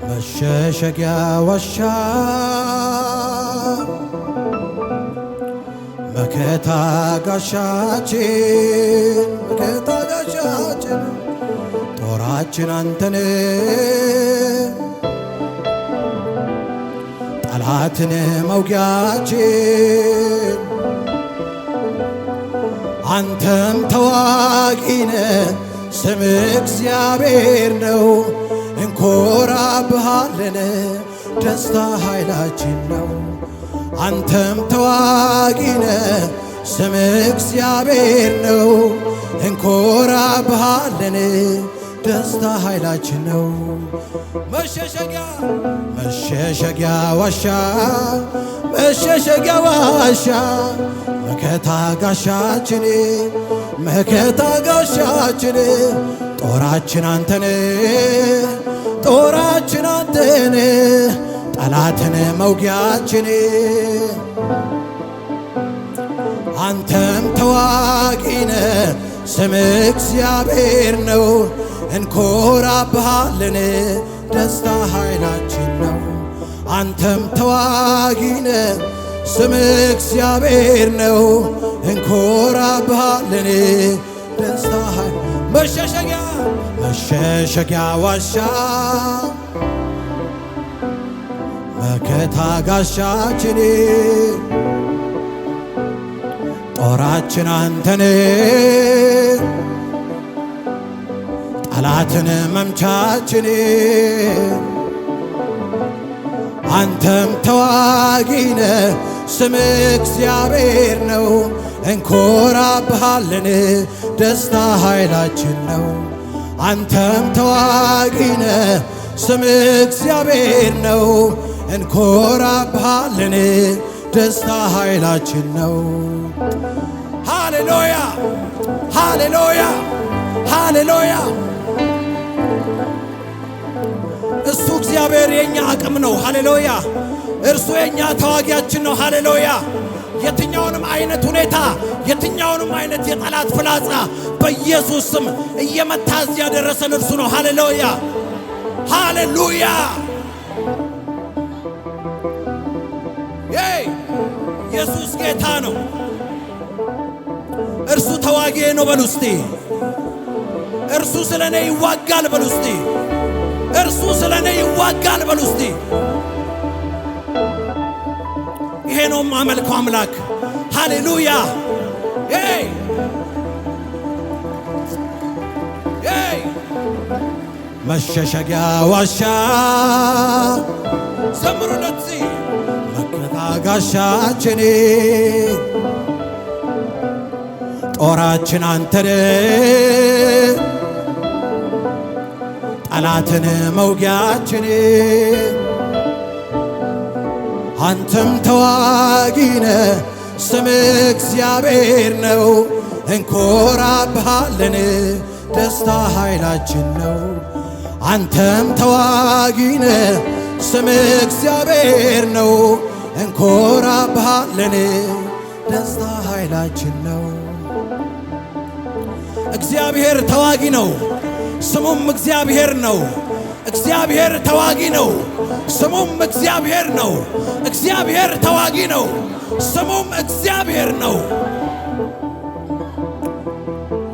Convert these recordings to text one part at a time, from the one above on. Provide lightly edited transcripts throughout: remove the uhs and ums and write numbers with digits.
መሸሸጊያ ዋሻ መከታ ጋሻችን ጦራችን አንተን ጠላትን መውጊያችን አንተም ተዋጊነ ስም እግዚአብሔር ነው እንኮራብሃለን ደስታ ኃይላችን ነው። አንተም ተዋጊነ ስም እግዚአብሔር ነው እንኮራብሃለን ደስታ ኃይላችን ነው። መሸሸጊያ ዋሻ መከታ ጋሻችን ጦራችን አንተን ጠላትን መውጊያችን አንተም ተዋጊነ ስም እግዚአብሔር ነው እንኮራብሃለን ደስታ ኃይላችን ነው። አንተም ተዋጊነ ስም እግዚአብሔር ነው እንኮራብሃለን ደስታ መሸሸጊያ ዋሻ መከታ ጋሻችን ጦራችን አንተን ጠላትን መምቻችን አንተም ተዋጊነ ስም እግዚአብሔር ነው እንኮራብሃለን ደስታ ኃይላችን ነው። አንተም ተዋጊነ ስም እግዚአብሔር ነው እንኮራብሃለን ደስታ ኃይላችን ነው። ሃሌሉያ ሃሌሉያ ሃሌሉያ። እሱ እግዚአብሔር የኛ አቅም ነው። ሃሌሉያ። እርሱ የኛ ተዋጊያችን ነው። ሃሌሉያ። የትኛውንም አይነት ሁኔታ የትኛውንም አይነት የጠላት ፍላጻ በኢየሱስ ስም እየመታ እዚያ ያደረሰን እርሱ ነው። ሃሌሉያ ሃሌሉያ። ኢየሱስ ጌታ ነው። እርሱ ተዋጊ ነው በሉ እስቲ። እርሱ ስለኔ ይዋጋል በሉ እስቲ። እርሱ ስለኔ ይዋጋል በሉ እስቲ። ይሄ ነው ማመልከው አምላክ። ሃሌሉያ። መሸሸጊያ ዋሻ ዘምሩለት መከታ ጋሻችን ጦራችን አንተን ጠላትን መውጊያችን አንተም ተዋጊነ ስም እግዚአብሔር ነው እንኮራብሃለን ደስታ ኃይላችን ነው። አንተም ተዋጊነ ስም እግዚአብሔር ነው እንኮራብሃለን ደስታ ኃይላችን ነው። እግዚአብሔር ተዋጊ ነው፣ ስሙም እግዚአብሔር ነው። እግዚአብሔር ተዋጊ ነው፣ ስሙም እግዚአብሔር ነው። እግዚአብሔር ተዋጊ ነው፣ ስሙም እግዚአብሔር ነው።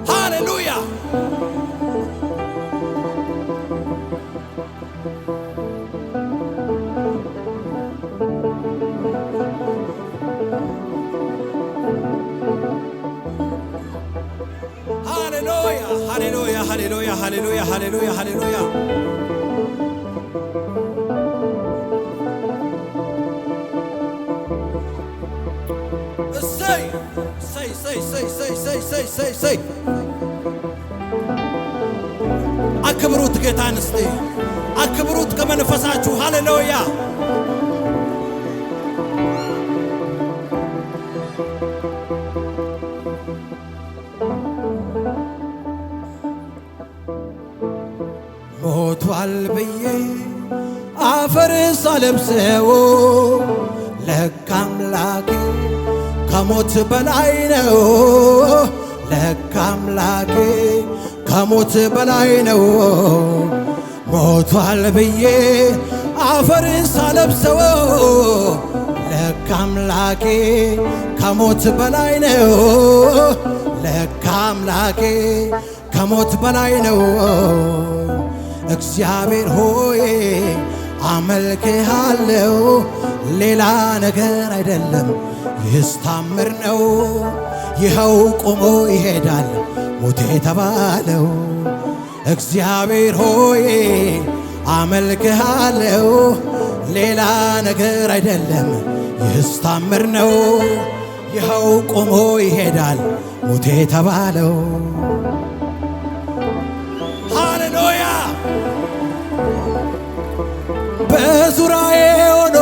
ሃሌሉያ። ሃሌሉያ ሃሌሉያ ሃሌሉያ ሃሌሉያ ሃሌሉያ። እሰይ አክብሩት ጌታን እስቲ አክብሩት ከመንፈሳችሁ። ሃሌሉያ ሞቷል ብዬ አፈር ሳለብሰው ለካ አምላኬ ከሞት በላይ ነው። ለካ አምላኬ ከሞት በላይ ነው። ሞቷል ብዬ አፈርን ሳለብሰው ለካ አምላኬ ከሞት በላይ ነው። ለካ አምላኬ ከሞት በላይ ነው። እግዚአብሔር ሆይ አመልክሃለሁ፣ ሌላ ነገር አይደለም ይህስ ታምር ነው። ይኸው ቆሞ ይሄዳል ሞት የተባለው። እግዚአብሔር ሆይ አመልክሃለሁ፣ ሌላ ነገር አይደለም ይህስ ታምር ነው። ይኸው ቆሞ ይሄዳል ሞት የተባለው። ሃሌሉያ! በዙሪያዬ ሆኖ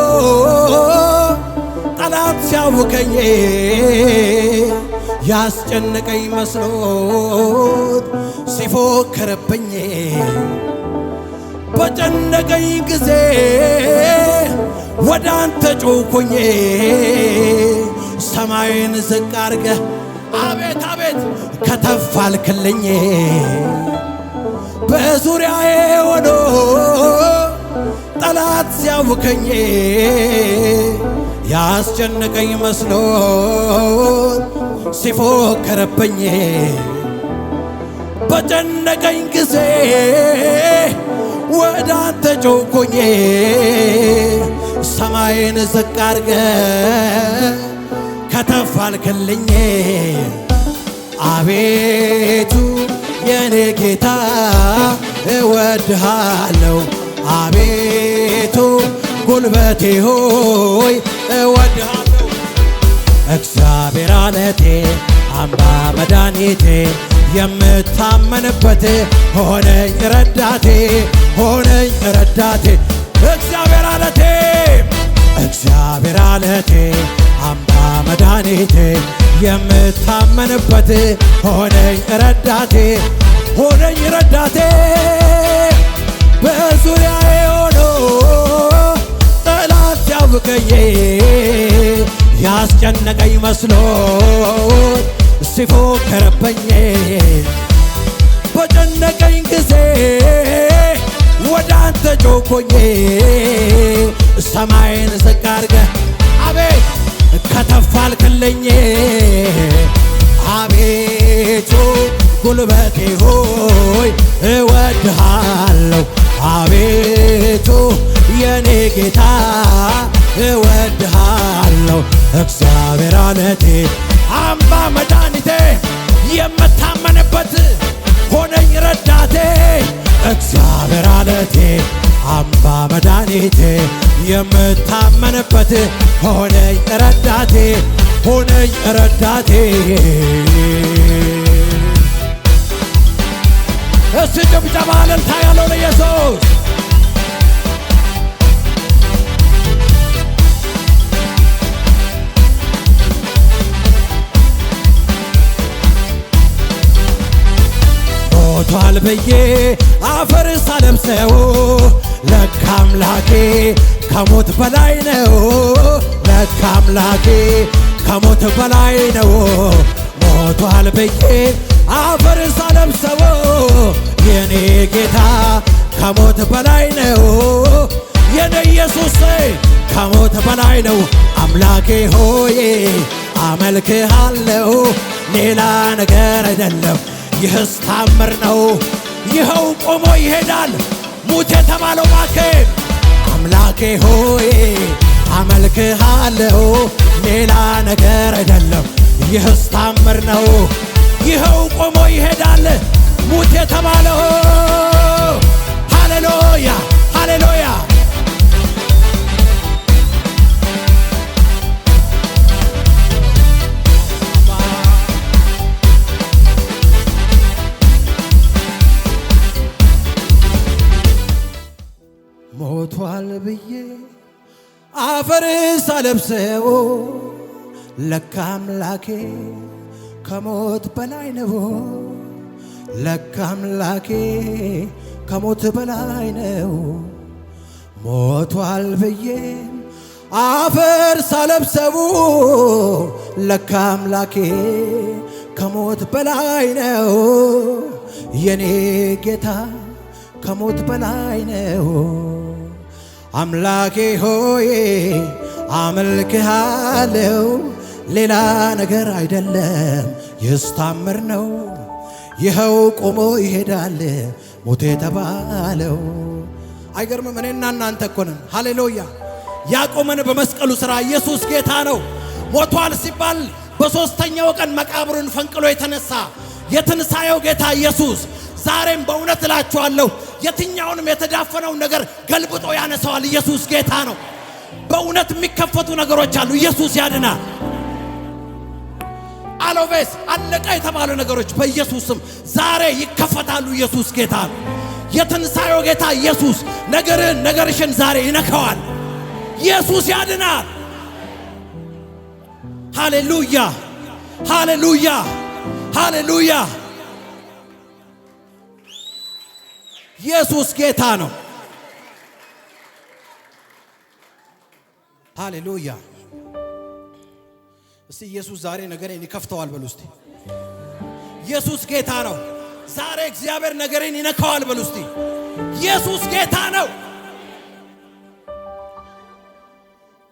ጠላት ሲያውከኝ ያስጨነቀኝ መስሎት ሲፎክርብኝ በጨነቀኝ ጊዜ ወደ አንተ ጮኽኩኝ። ሰማይን ዝቅ አርገህ አቤት አቤት ከተፍ አልክልኝ። በዙሪያዬ ሆኖ ጠላት ሲያውከኝ ያስጨነቀኝ መስሎት ሲፎክርብኝ በጨነቀኝ ጊዜ ወደ አንተ ጮኽኩኝ። ሰማይን ዝቅ አርገህ ከተፍ አልክልኝ። አቤቱ የኔ ጌታ እወድሃለሁ፣ አቤቱ ጉልበቴ ሆይ እወድሃለሁ። እግዚአብሔር ዓለቴ አምባ መድኃኒቴ የምታመንበት ሆነኝ ረዳቴ፣ ሆነኝ ረዳቴ። እግዚአብሔር ዓለቴ፣ እግዚአብሔር ዓለቴ አምባ መድኃኒቴ የምታመንበት ሆነኝ ረዳቴ፣ ሆነኝ ረዳቴ። በዙሪያዬ ሆኖ ጠላት ሲያውከኝ ያስጨነቀኝ መስሎት ሲፎክርብኝ በጨነቀኝ ጊዜ ወደ አንተ ጮኽኩኝ። ሰማይን ዝቅ አርገህ አቤት ከተፍ አልክልኝ። አቤቱ ጉልበቴ ሆይ እወድሃለሁ፣ አቤቱ የኔ ጌታ እወድሃለሁ። እግዚአብሔር ዓለቴ አምባ መድኃኒቴ የምታመንበት ሆነኝ ረዳቴ። እግዚአብሔር ዓለቴ አምባ መድኃኒቴ የምታመንበት ሆነኝ ረዳቴ፣ ሆነኝ ረዳቴ። እስቲ ጭብጨባ እልልታ ያለው ለኢየሱስ። ሞቷል ብዬ አፈር ሳለብሰው ለካ አምላኬ ከሞት በላይ ነው። ለካ አምላኬ ከሞት በላይ ነው። ሞቷል ብዬ አፈር ሳለብሰው የኔ ጌታ ከሞት በላይ ነው። የኔ ኢየሱስ ከሞት በላይ ነው። አምላኬ ሆይ አመልክሃለሁ፣ ሌላ ነገር አይደለም ይህስ ታምር ነው። ይኸው ቆሞ ይሄዳል ሙት የተባለው ባኬን። አምላኬ ሆይ አመልክሃለሁ፣ ሌላ ነገር አይደለም ይህስ ታምር ነው። ይኸው ቆሞ ይሄዳል ሙት የተባለው። ሃሌሉያ ሃሌሉያ። ሞቷል ብዬ አፈር ሳለብሰው ለካ አምላኬ ከሞት በላይ ነው። ለካ አምላኬ ከሞት በላይ ነው። ሞቷል ብዬ አፈር ሳለብሰው ለካ አምላኬ ከሞት በላይ ነው። የኔ ጌታ ከሞት በላይ ነው። አምላኬ ሆይ አመልክሃለሁ፣ ሌላ ነገር አይደለም ይስታምር ነው። ይኸው ቆሞ ይሄዳል ሞት የተባለው። አይገርምም? እኔና እናንተ እኮ ነን። ሃሌሉያ! ያቆመን በመስቀሉ ሥራ ኢየሱስ ጌታ ነው። ሞቷል ሲባል በሦስተኛው ቀን መቃብሩን ፈንቅሎ የተነሳ የትንሣኤው ጌታ ኢየሱስ ዛሬም በእውነት እላችኋለሁ የትኛውንም የተዳፈነውን ነገር ገልብጦ ያነሳዋል። ኢየሱስ ጌታ ነው። በእውነት የሚከፈቱ ነገሮች አሉ። ኢየሱስ ያድናል። አሎቬስ አለቀ የተባሉ ነገሮች በኢየሱስ ስም ዛሬ ይከፈታሉ። ኢየሱስ ጌታ ነው። የትንሣኤው ጌታ ኢየሱስ ነገርሽን ዛሬ ይነካዋል። ኢየሱስ ያድናል። ሃሌሉያ ሃሌሉያ ሃሌሉያ! ኢየሱስ ጌታ ነው። ሃሌሉያ! እስቲ ኢየሱስ ዛሬ ነገሬን ይከፍተዋል በሉ እስቲ። ኢየሱስ ጌታ ነው። ዛሬ እግዚአብሔር ነገሬን ይነካዋል በሉ እስቲ። ኢየሱስ ጌታ ነው።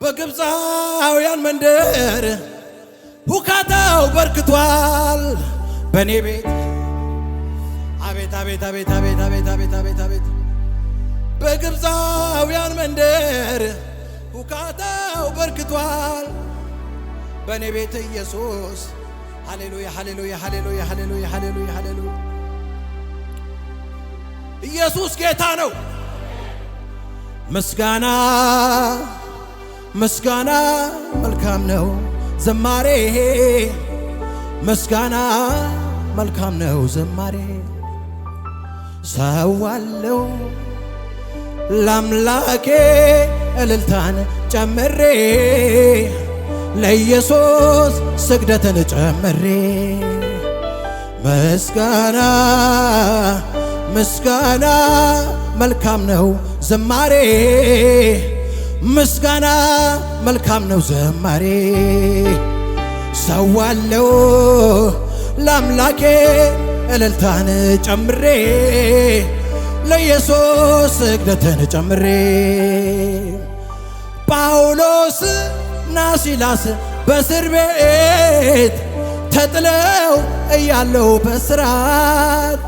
በግብፃውያን መንደር ሁካታው በርክቷል በኔ ቤት። አቤት አቤት አቤት አቤት አቤት አቤት አቤት አቤት! በግብፃውያን መንደር ሁካታው በርክቷል በኔ ቤት ኢየሱስ። ሃሌሉያ ሃሌሉያ ሃሌሉያ ሃሌሉያ ሃሌሉያ ሃሌሉያ! ኢየሱስ ጌታ ነው። ምስጋና ምስጋና መልካም ነው ዘማሬ፣ ምስጋና መልካም ነው ዘማሬ። ሰዋለው ለአምላኬ እልልታን ጨምሬ፣ ለኢየሱስ ስግደትን ጨምሬ። ምስጋና ምስጋና መልካም ነው ዘማሬ፣ ምስጋና መልካም ነው ዘማሬ። ሰዋለው ለአምላኬ እልልታን ጨምሬ፣ ለኢየሱስ ስግደትን ጨምሬ። ጳውሎስ እና ሲላስ በእስር ቤት ተጥለው እያለው በስራት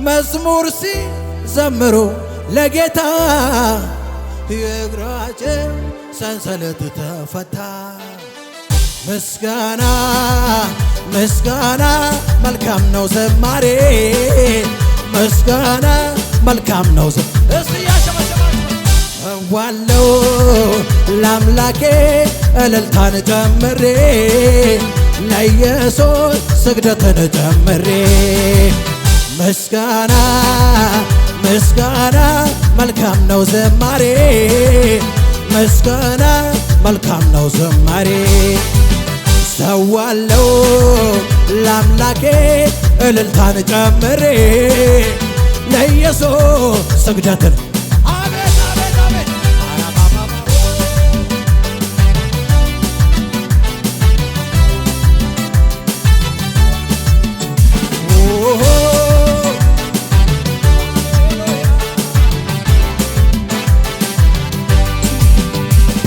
መዝሙር ሲዘምሩ ለጌታ የእግራቸው ሰንሰለት ተፈታ። ምስጋና ምስጋና መልካም ነው ዘማሬ፣ ምስጋና መልካም ነው እስቲ ሰዋለው ለአምላኬ እልልታን ጨምሬ፣ ለኢየሱስ ስግደትን ጨምሬ። ምስጋና ምስጋና መልካም ነው ዘማሬ፣ ምስጋና መልካም ነው ዘማሬ። ሰዋለው ለአምላኬ እልልታን ጨምሬ፣ ለኢየሱስ ስግደትን። አቤት አቤት አቤት!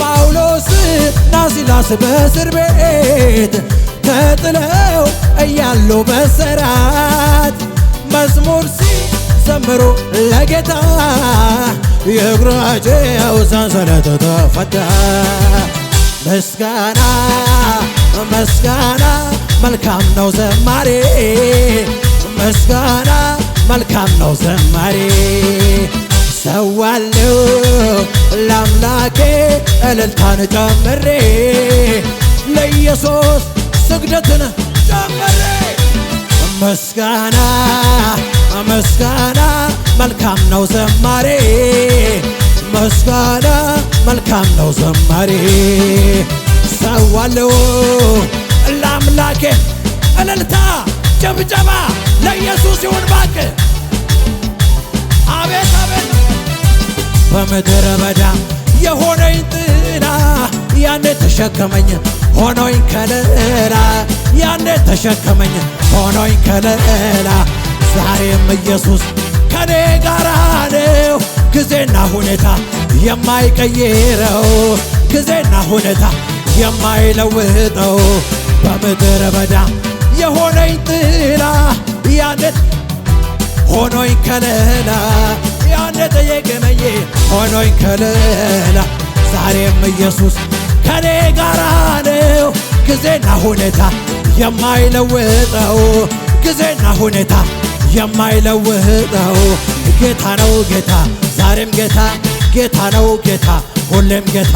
ጳውሎስና ሲላስ በእስር ቤት ተጥለው እያሉ በስራት መዝሙር ሲዘምሩ ለጌታ የእግራቸው ሰንሰለት ተፈታ። ምስጋና ምስጋና መልካም ነው ዘማሬ፣ ምስጋና መልካም ነው ዘማሬ። ሰዋለው ለአምላኬ እልልታን ጨምሬ፣ ለኢየሱስ ስግደትን ጨምሬ። ምስጋና ምስጋና መልካም ነው ዘማሬ፣ ምስጋና መልካም ነው ዘማሬ። ሰዋለው ለአምላኬ እልልታ ጭብጨባ ለኢየሱስ ይሁን ባክ። አቤት አቤት! በምድረ በዳ የሆነኝ ጥላ ያኔ ተሸከመኝ ሆኖኝ ከለላ፣ ያኔ ተሸከመኝ ሆኖኝ ከለላ። ዛሬም ኢየሱስ ከኔ ጋራ ነው ጊዜና ሁኔታ የማይቀይረው ጊዜና ሁኔታ የማይለውጠው በምድረ በዳ የሆነኝ ጥላ ያንተ ሆኖኝ ከለላ ያንተ ጠየቀኝ ሆኖኝ ከለላ ዛሬም ኢየሱስ ከኔ ጋራ ነው ጊዜና ሁኔታ የማይለውጠው ጊዜና ሁኔታ የማይለውጠው ጌታ ነው ጌታ ዛሬም ጌታ ጌታ ነው ጌታ ሁሌም ጌታ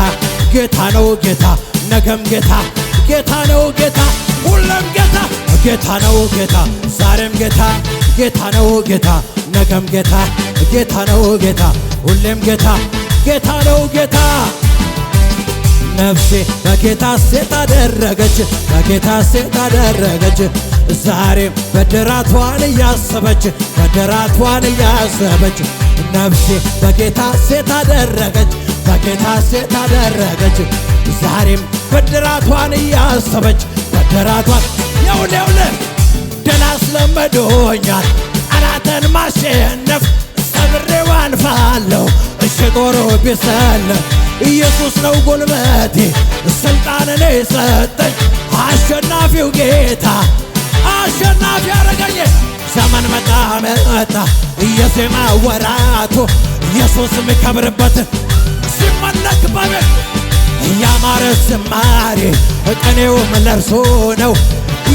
ጌታ ነው ጌታ ነገም ጌታ ጌታ ነው ጌታ ሁሌም ጌታ ጌታ ነው ጌታ ዛሬም ጌታ ጌታ ነው ጌታ ነገም ጌታ ጌታ ነው ጌታ ሁሌም ጌታ ጌታ ነው ጌታ ነፍሴ በጌታ ሴት አደረገች በጌታ ሴት አደረገች ዛሬም በድራቷን እያሰበች በድራቷን እያሰበች ነፍሴ በጌታ ሴት አደረገች በጌታ ሴት አደረገች ዛሬም በድራቷን እያሰበች በድራቷን የውሌውል ድል አስለምዶኛል ጠላትን ማሸነፍ ሰብሬው አልፋለሁ እሺ ጦሩ ቢሰለፍ ኢየሱስ ነው ጉልበቴ ስልጣንን የሰጠኝ አሸናፊው ጌታ አሸናፊ ያረገኝ ዘመን መጣ መጣ የዜማ ወራቱ ኢየሱስ የሚከብርበት ሲመለክ በቤት ያማረ ዝማሬ ቅኔውም ለእርሱ ነው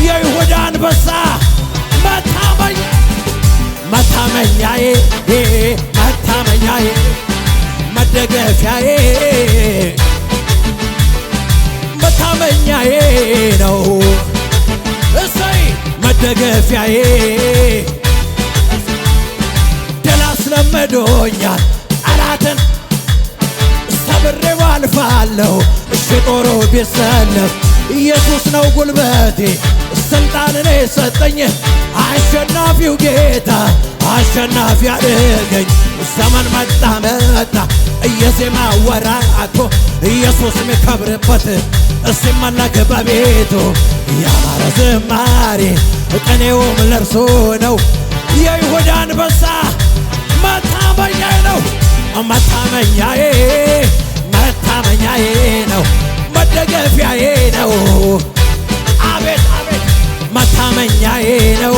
የይሁዳ አንበሳ መታመኛዬ መታመኛዬ መደገፊያዬ መታመኛዬ ነው እሰይ መደገፊያዬ ድል አስለምዶኛል ጠላትን ሰብሬው አልፋለሁ እሺ ጦሩ ቢሰለፍ ኢየሱስ ነው ጉልበቴ ስልጣንን የሰጠኝ አሸናፊው ጌታ አሸናፊ ያደረገኝ ዘመን መጣ መጣ የዜማ ወራቱ ኢየሱስ የሚከብርበት ሲመለክ በቤቱ ያማረ ዝማሬ ቅኔውም ለእርሱ ነው የይሁዳ አንበሳ መታመኛዬ ነው መታመኛዬ መታመኛዬ ነው መደገፊያዬ ነው አቤት አቤት መታመኛዬ ነው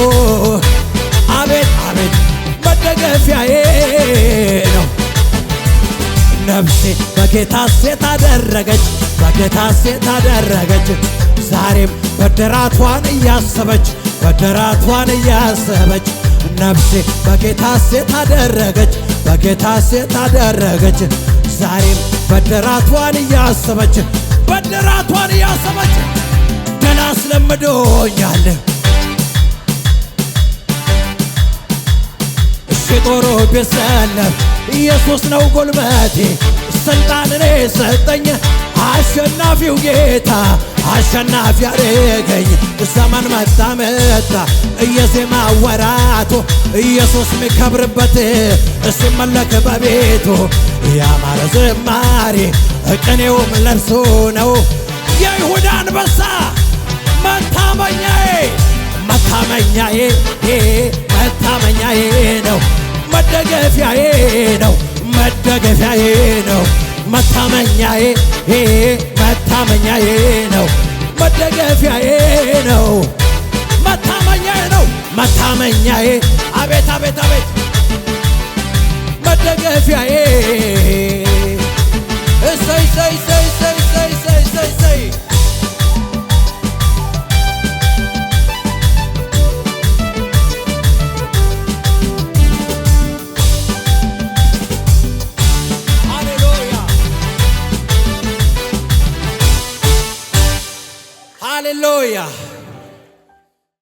አቤት አቤት መደገፊያዬ ነው ነፍሴ በጌታ ሴት አደረገች በጌታ ሴት አደረገች ዛሬም በድራቷን እያሰበች በድራቷን እያሰበች ነፍሴ በጌታ ሴት አደረገች በጌታ ሴት አደረገች ዛሬም በድራቷን እያሰበች በድራቷን እያሰበች ድል አስለምዶኛል እሺ ጦሩ ቢሰለፍ ኢየሱስ ነው ጉልበቴ ስልጣንን የሰጠኝ አሸናፊው ጌታ አሸናፊ ያደረገኝ ዘመን መጣ መጣ የዜማ ወራቱ ኢየሱስ የሚከብርበት ሲመለክ በቤቱ ያማረ ዝማሬ ቅኔውም ለእርሱ ነው የይሁዳ አንበሳ መታመኛዬ መታመኛዬ መታመኛዬ ነው መደገፊያዬ ነው መደገፊያዬ ነው መታመኛዬ መታመኛዬ ነው መደገፊያዬ ነው መታመኛዬ ነው መታመኛዬ አቤት አቤት አቤት መደገፊያዬ እሰይ ሰይ ሰይ ሰይ ሰይ ሰይ ሰይ ሰይ ሃሌሉያ